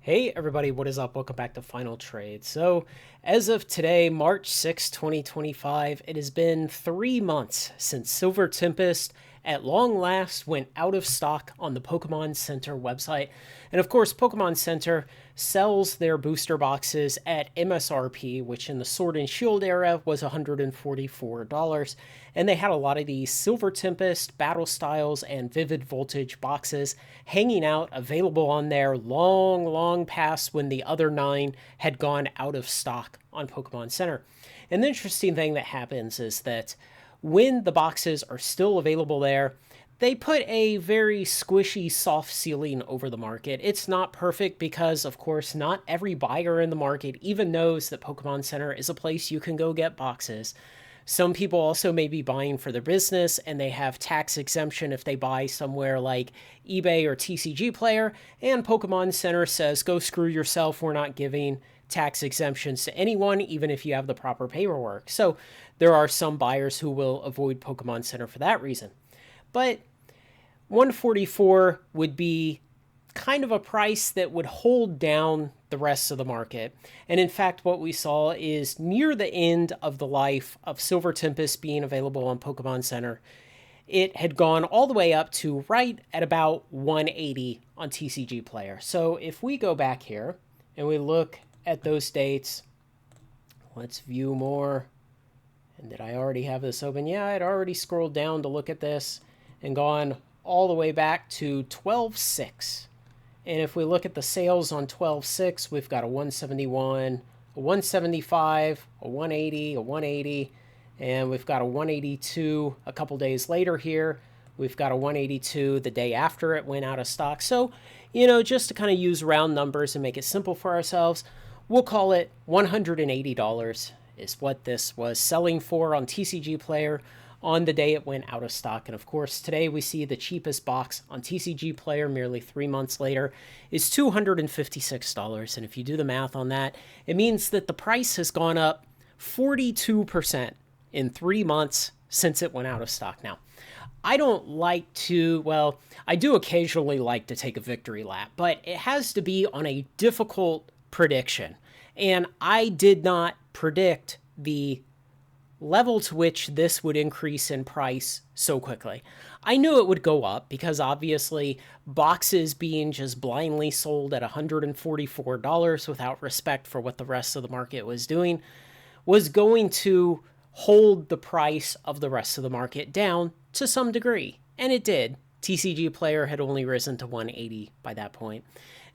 Hey everybody, what is up? Welcome back to Final Trade. So, as of today, March 6, 2025, it has been 3 months since Silver Tempest at long last went out of stock on the Pokemon Center website. And of course, Pokemon Center sells their booster boxes at MSRP, which in the Sword and Shield era was $144. And they had a lot of these Silver Tempest, Battle Styles, and Vivid Voltage boxes hanging out available on there long past when the other 9 had gone out of stock on Pokemon Center. And the interesting thing that happens is that when the boxes are still available there, they put a very squishy, soft ceiling over the market. It's not perfect because, of course, not every buyer in the market even knows that Pokemon Center is a place you can go get boxes. Some people also may be buying for their business and they have tax exemption if they buy somewhere like eBay or TCG Player, and Pokemon Center says, go screw yourself, we're not giving tax exemptions to anyone, even if you have the proper paperwork. So there are some buyers who will avoid Pokemon Center for that reason. But 144 would be kind of a price that would hold down the rest of the market. And in fact, what we saw is near the end of the life of Silver Tempest being available on Pokemon Center, it had gone all the way up to right at about 180 on TCG Player. So if we go back here and we look at those dates, let's view more. And did I already have this open? Yeah, I'd already scrolled down to look at this and gone all the way back to 12/6. And if we look at the sales on 12/6, we've got a 171, a 175, a 180, a 180, and we've got a 182 a couple days later here. We've got a 182 the day after it went out of stock. So, just to kind of use round numbers and make it simple for ourselves, we'll call it $180 is what this was selling for on TCG Player on the day it went out of stock. And of course, today we see the cheapest box on TCG Player merely 3 months later is $256. And if you do the math on that, it means that the price has gone up 42% in 3 months since it went out of stock. Now, I don't like to, well, I do occasionally like to take a victory lap, but it has to be on a difficult prediction. And I did not predict the level to which this would increase in price so quickly. I knew it would go up because obviously boxes being just blindly sold at $144 without respect for what the rest of the market was doing was going to hold the price of the rest of the market down to some degree. And it did. TCG Player had only risen to 180 by that point.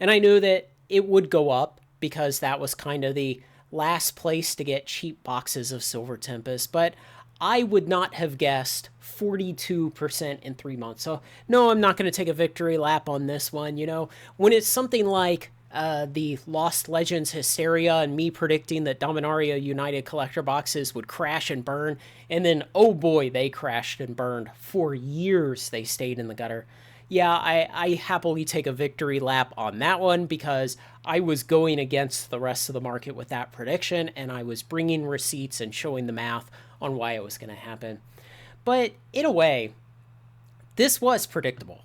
And I knew that it would go up because that was kind of the last place to get cheap boxes of Silver Tempest, but I would not have guessed 42% in 3 months. So no, I'm not going to take a victory lap on this one. When it's something like the Lost Legends Hysteria and me predicting that Dominaria United collector boxes would crash and burn, and then, oh boy, they crashed and burned. For years, they stayed in the gutter. Yeah, I happily take a victory lap on that one because I was going against the rest of the market with that prediction, and I was bringing receipts and showing the math on why it was going to happen. But in a way, this was predictable.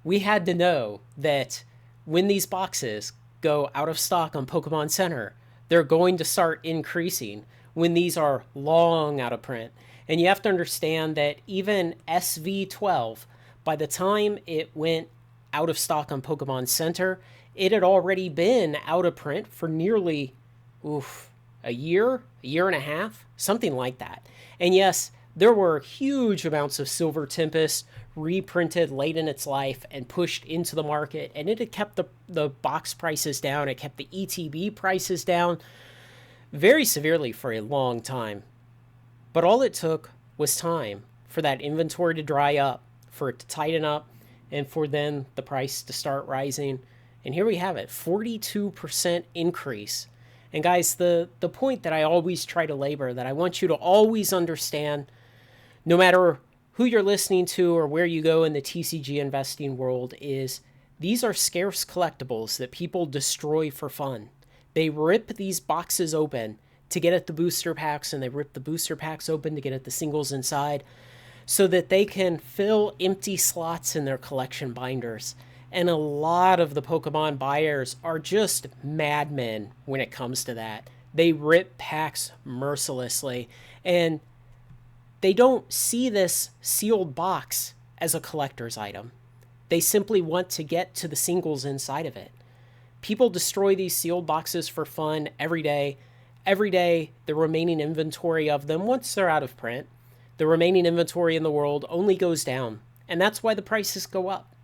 We had to know that when these boxes go out of stock on Pokemon Center, they're going to start increasing when these are long out of print. And you have to understand that even SV12, by the time it went out of stock on Pokemon Center, it had already been out of print for nearly, a year and a half, something like that. And yes, there were huge amounts of Silver Tempest reprinted late in its life and pushed into the market, and it had kept the box prices down. It kept the ETB prices down very severely for a long time. But all it took was time for that inventory to dry up, for it to tighten up, and for then the price to start rising. And here we have it, 42% increase. And guys, the point that I always try to labor, that I want you to always understand, no matter who you're listening to or where you go in the TCG investing world, is these are scarce collectibles that people destroy for fun. They rip these boxes open to get at the booster packs, and they rip the booster packs open to get at the singles inside, so that they can fill empty slots in their collection binders. And a lot of the Pokemon buyers are just madmen when it comes to that. They rip packs mercilessly, and they don't see this sealed box as a collector's item. They simply want to get to the singles inside of it. People destroy these sealed boxes for fun every day. Every day, the remaining inventory of them, once they're out of print, the remaining inventory in the world only goes down. And that's why the prices go up.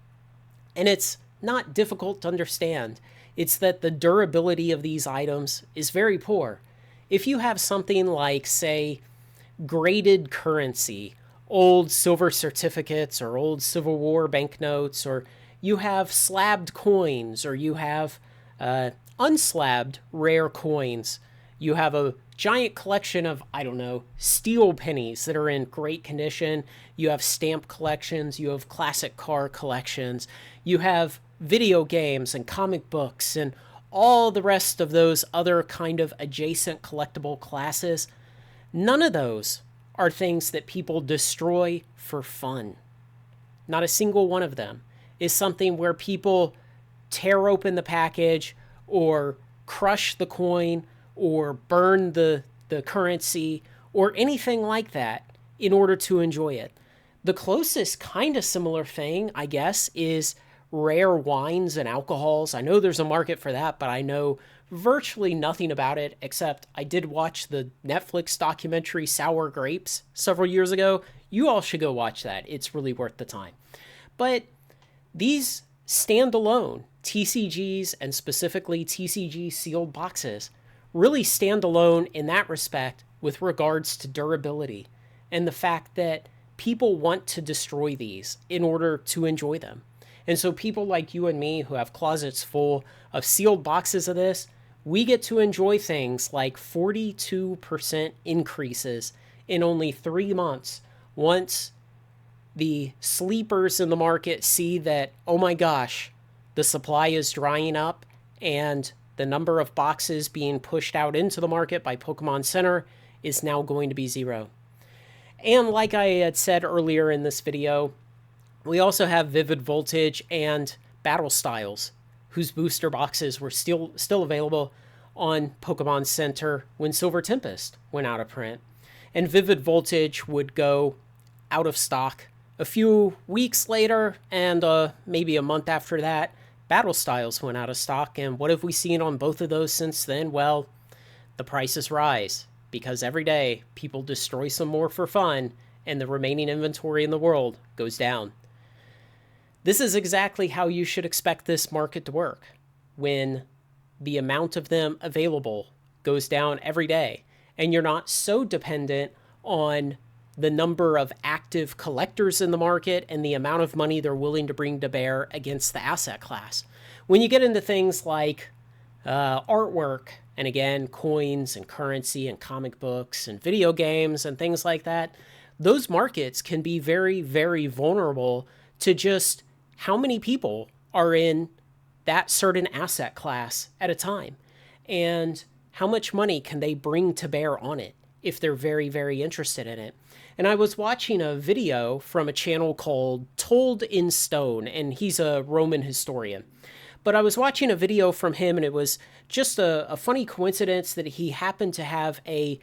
And it's not difficult to understand. It's that the durability of these items is very poor. If you have something like, say, graded currency, old silver certificates or old Civil War banknotes, or you have slabbed coins, or you have unslabbed rare coins, you have a giant collection of, I don't know, steel pennies that are in great condition, you have stamp collections, you have classic car collections, you have video games and comic books and all the rest of those other kind of adjacent collectible classes. None of those are things that people destroy for fun. Not a single one of them is something where people tear open the package or crush the coin or burn the currency or anything like that in order to enjoy it. The closest kind of similar thing, I guess, is rare wines and alcohols. I know there's a market for that, but I know virtually nothing about it, except I did watch the Netflix documentary Sour Grapes several years ago. You all should go watch that. It's really worth the time. But these standalone TCGs, and specifically TCG sealed boxes, really stand alone in that respect with regards to durability and the fact that people want to destroy these in order to enjoy them. And so people like you and me who have closets full of sealed boxes of this, we get to enjoy things like 42% increases in only 3 months once the sleepers in the market see that, oh my gosh, the supply is drying up and the number of boxes being pushed out into the market by Pokemon Center is now going to be 0. And like I had said earlier in this video, we also have Vivid Voltage and Battle Styles, whose booster boxes were still available on Pokemon Center when Silver Tempest went out of print. And Vivid Voltage would go out of stock a few weeks later, and maybe a month after that, Battle Styles went out of stock. And what have we seen on both of those since then? Well, the prices rise, because every day people destroy some more for fun, and the remaining inventory in the world goes down. This is exactly how you should expect this market to work, when the amount of them available goes down every day, and you're not so dependent on the number of active collectors in the market and the amount of money they're willing to bring to bear against the asset class. When you get into things like artwork, and again, coins and currency and comic books and video games and things like that, those markets can be very, very vulnerable to just how many people are in that certain asset class at a time, and how much money can they bring to bear on it if they're very, very interested in it. And I was watching a video from a channel called Told in Stone, and he's a Roman historian. But I was watching a video from him, and it was just a funny coincidence that he happened to have a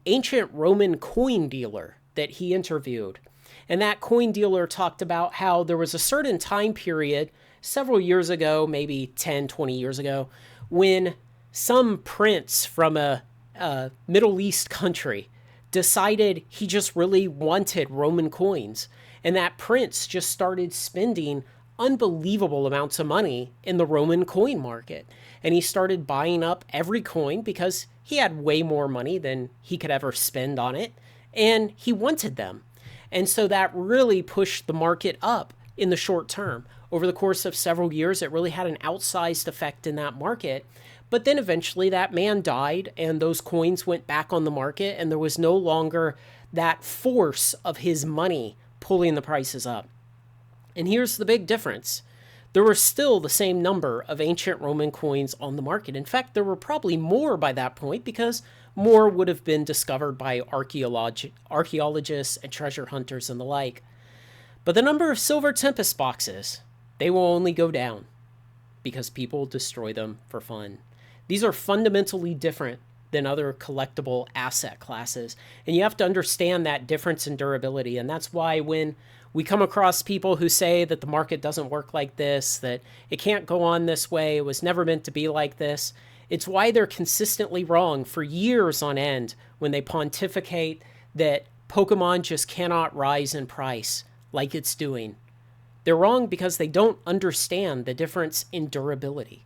ancient Roman coin dealer that he interviewed. And that coin dealer talked about how there was a certain time period several years ago, maybe 10, 20 years ago, when some prince from a Middle East country decided he just really wanted Roman coins. And that prince just started spending unbelievable amounts of money in the Roman coin market. And he started buying up every coin because he had way more money than he could ever spend on it. And he wanted them. And so that really pushed the market up in the short term. Over the course of several years, it really had an outsized effect in that market. But then eventually that man died, and those coins went back on the market, and there was no longer that force of his money pulling the prices up. And here's the big difference. There were still the same number of ancient Roman coins on the market. In fact, there were probably more by that point, because more would have been discovered by archaeologists and treasure hunters and the like. But the number of Silver Tempest boxes They will only go down because people destroy them for fun. These are fundamentally different than other collectible asset classes. And you have to understand that difference in durability. And that's why when we come across people who say that the market doesn't work like this, that it can't go on this way, it was never meant to be like this, it's why they're consistently wrong for years on end when they pontificate that Pokemon just cannot rise in price like it's doing. They're wrong because they don't understand the difference in durability.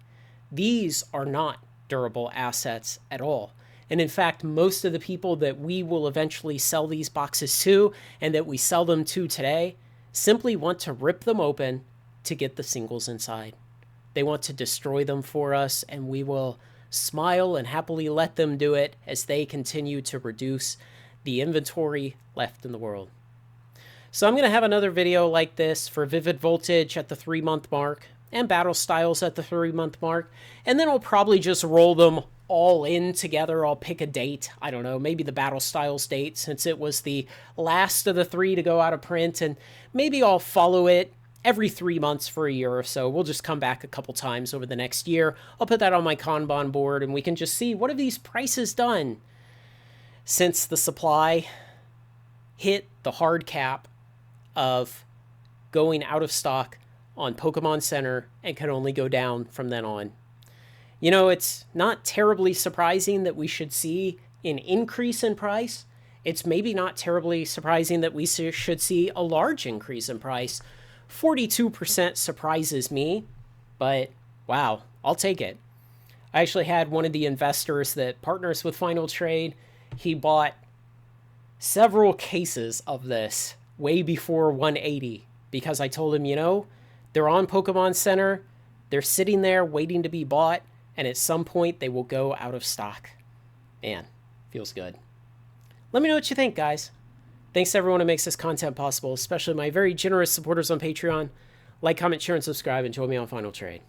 These are not durable assets at all. And in fact, most of the people that we will eventually sell these boxes to and that we sell them to today simply want to rip them open to get the singles inside. They want to destroy them for us, and we will smile and happily let them do it as they continue to reduce the inventory left in the world. So I'm going to have another video like this for Vivid Voltage at the 3-month mark and Battle Styles at the 3-month mark. And then I'll probably just roll them all in together. I'll pick a date. I don't know, maybe the Battle Styles date since it was the last of the 3 to go out of print. And maybe I'll follow it every 3 months for a year or so. We'll just come back a couple times over the next year. I'll put that on my Kanban board and we can just see what have these prices done since the supply hit the hard cap of going out of stock on Pokemon Center and can only go down from then on. You know, it's not terribly surprising that we should see an increase in price. It's maybe not terribly surprising that we should see a large increase in price. 42% surprises me, but wow, I'll take it. I actually had one of the investors that partners with Final Trade. He bought several cases of this way before 180 because I told him, you know, they're on Pokemon Center, they're sitting there waiting to be bought, and at some point they will go out of stock. Man, feels good. Let me know what you think, guys. Thanks to everyone who makes this content possible, especially my very generous supporters on Patreon. Like, comment, share, and subscribe, and join me on Final Trade.